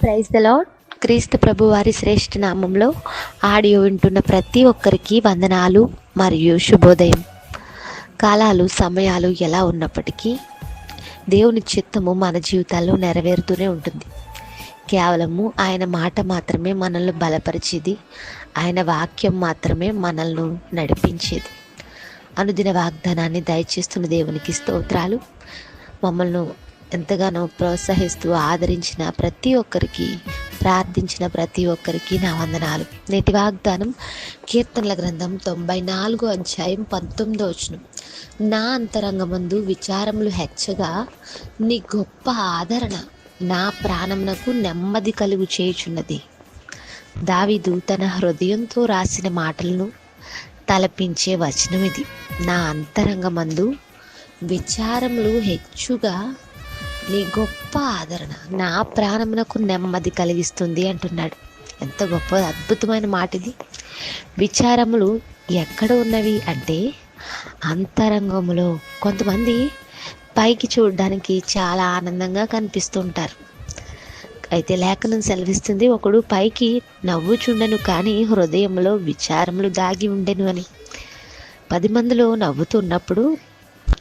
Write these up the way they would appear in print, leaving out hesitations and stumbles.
Praise the lord. క్రీస్తు ప్రభు వారి శ్రేష్ఠ నామంలో ఆడియో వింటున్న ప్రతి ఒక్కరికి వందనాలు మరియు శుభోదయం. కాలాలు సమయాలు ఎలా ఉన్నప్పటికీ దేవుని చిత్తము మన జీవితాల్లో నెరవేరుతూనే ఉంటుంది. కేవలము ఆయన మాట మాత్రమే మనల్ని బలపరిచేది, ఆయన వాక్యం మాత్రమే మనల్ని నడిపించేది. అనుదిన వాగ్దానాన్ని దయచేస్తున్న దేవునికి స్తోత్రాలు. మమ్మల్ని ఎంతగానో ప్రోత్సహిస్తూ ఆదరించిన ప్రతి ఒక్కరికి, ప్రార్థించిన ప్రతి ఒక్కరికి నా వందనాలు. నేటి వాగ్దానం కీర్తనల గ్రంథం 94 అధ్యాయం 19వ వచనం. నా అంతరంగమందు విచారములు హెచ్చగా నీ గొప్ప ఆదరణ నా ప్రాణమునకు నెమ్మది కలుగు చేయుచున్నది. దావీదు తన హృదయంతో రాసిన మాటలను తలపించే వచనం ఇది. నా అంతరంగమందు విచారములు హెచ్చుగా నీ గొప్ప ఆదరణ నా ప్రాణమునకు నెమ్మది కలిగిస్తుంది అంటున్నాడు. ఎంత గొప్ప అద్భుతమైన మాట ఇది. విచారములు ఎక్కడ ఉన్నవి అంటే అంతరంగములో. కొంతమంది పైకి చూడడానికి చాలా ఆనందంగా కనిపిస్తుంటారు. అయితే లేఖనం సెలవిస్తుంది, ఒకడు పైకి నవ్వుచుండెను కానీ హృదయంలో విచారములు దాగి ఉండెను అని. 10 మందిలో నవ్వుతున్నప్పుడు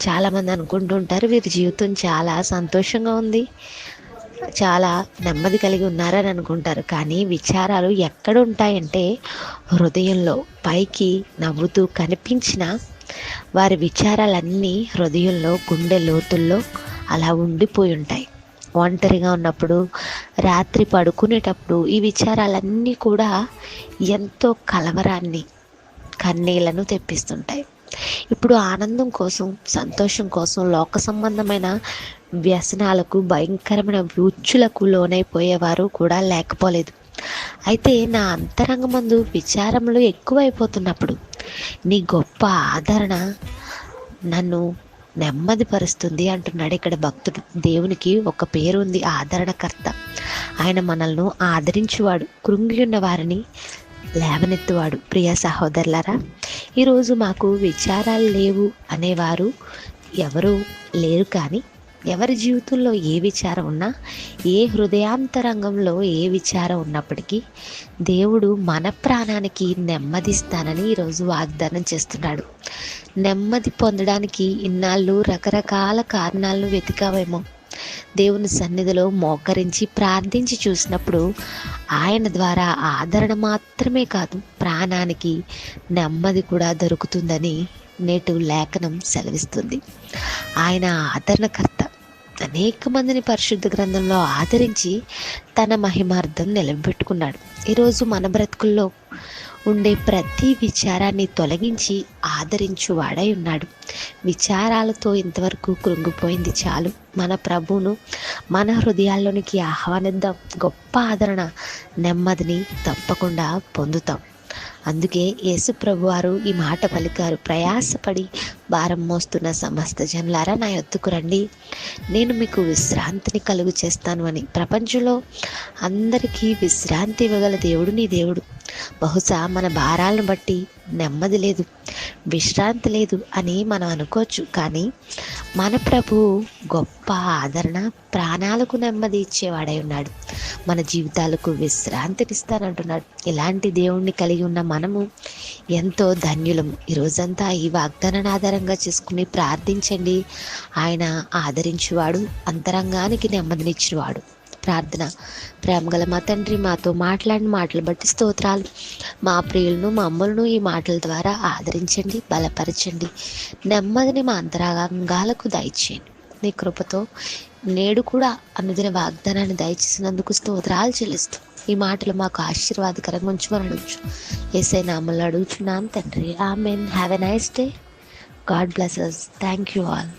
చాలామంది అనుకుంటుంటారు వీరి జీవితం చాలా సంతోషంగా ఉంది, చాలా నెమ్మది కలిగి ఉన్నారని అనుకుంటారు. కానీ విచారాలు ఎక్కడ ఉంటాయంటే హృదయంలో. పైకి నవ్వుతూ కనిపించిన వారి విచారాలన్నీ హృదయంలో, గుండె లోతుల్లో అలా ఉండిపోయి ఉంటాయి. ఒంటరిగా ఉన్నప్పుడు, రాత్రి పడుకునేటప్పుడు ఈ విచారాలన్నీ కూడా ఎంతో కలవరాన్ని, కన్నీళ్లను తెప్పిస్తుంటాయి. ఇప్పుడు ఆనందం కోసం, సంతోషం కోసం లోక సంబంధమైన వ్యసనాలకు, భయంకరమైన ఉచ్చులకు లోనైపోయేవారు కూడా లేకపోలేదు. అయితే నా అంతరంగమందు విచారములు ఎక్కువైపోతున్నప్పుడు నీ గొప్ప ఆదరణ నన్ను నెమ్మదిపరుస్తుంది అంటున్నాడు ఇక్కడ భక్తుడు. దేవునికి ఒక పేరు ఉంది, ఆదరణకర్త. ఆయన మనల్ని ఆదరించువాడు, కృంగి ఉన్న వారిని లేవనెత్తువాడు. ప్రియ సహోదరులారా, ఈరోజు మాకు విచారాలు లేవు అనేవారు ఎవరు లేరు. కానీ ఎవరి జీవితంలో ఏ విచారం ఉన్నా, ఏ హృదయాంతరంగంలో ఏ విచారం ఉన్నప్పటికీ దేవుడు మన ప్రాణానికి నెమ్మదిస్తానని ఈరోజు వాగ్దానం చేస్తున్నాడు. నెమ్మది పొందడానికి ఇన్నాళ్ళు రకరకాల కారణాలను వెతికావేమో. దేవుని సన్నిధిలో మోకరించి ప్రార్థించి చూసినప్పుడు ఆయన ద్వారా ఆదరణ మాత్రమే కాదు, ప్రాణానికి నెమ్మది కూడా దొరుకుతుందని నేటి లేఖనం సెలవిస్తుంది. ఆయన ఆదరణకర్త. అనేక మందిని పరిశుద్ధ గ్రంథంలో ఆదరించి తన మహిమార్థం నిలబెట్టుకున్నాడు. ఈరోజు మన బ్రతుకుల్లో ఉండే ప్రతి విచారాన్ని తొలగించి ఆదరించు వాడై ఉన్నాడు. విచారాలతో ఇంతవరకు కృంగిపోయింది చాలు. మన ప్రభువును మన హృదయాల్లోనికి ఆహ్వానిద్దాం. గొప్ప ఆదరణ, నెమ్మదిని తప్పకుండా పొందుతాం. అందుకే యేసు ప్రభు వారు ఈ మాట పలికారు, ప్రయాసపడి భారం మోస్తున్న సమస్త జనులారా నా యొద్దకు రండి, నేను మీకు విశ్రాంతిని కలుగు చేస్తాను అని. ప్రపంచంలో అందరికీ విశ్రాంతి ఇవ్వగల దేవుడు నీ దేవుడు. బహుశా మన భారాలను బట్టి నెమ్మది లేదు, విశ్రాంతి లేదు అని మనం అనుకోవచ్చు. కానీ మన ప్రభువు గొప్ప ఆదరణ, ప్రాణాలకు నెమ్మది ఇచ్చేవాడై ఉన్నాడు. మన జీవితాలకు విశ్రాంతినిస్తానంటున్నాడు. ఇలాంటి దేవుణ్ణి కలిగి ఉన్న మనము ఎంతో ధన్యులము. ఈరోజంతా ఈ వాగ్దానాన్ని ఆధారంగా చేసుకుని ప్రార్థించండి. ఆయన ఆదరించువాడు, అంతరంగానికి నెమ్మదినిచ్చినవాడు. ప్రార్థన. ప్రేమగల మా తండ్రి, మాతో మాట్లాడిన మాటలు బట్టి స్తోత్రాలు. మా ప్రియులను, మా అమ్మలను ఈ మాటల ద్వారా ఆదరించండి, బలపరచండి. నెమ్మదిని మా అంతరంగాలకు దయచేయండి. నీ కృపతో నేడు కూడా అనుదిన వాగ్దానాన్ని దయచేసినందుకు స్తోత్రాలు చెల్లిస్తూ ఈ మాటలు మాకు ఆశీర్వాదకరంగా ఉంచమని అడుగుచు యేసయ్య నామములో అడుగుచున్నాను తండ్రి. Amen. Have a nice day. God bless us. Thank you all.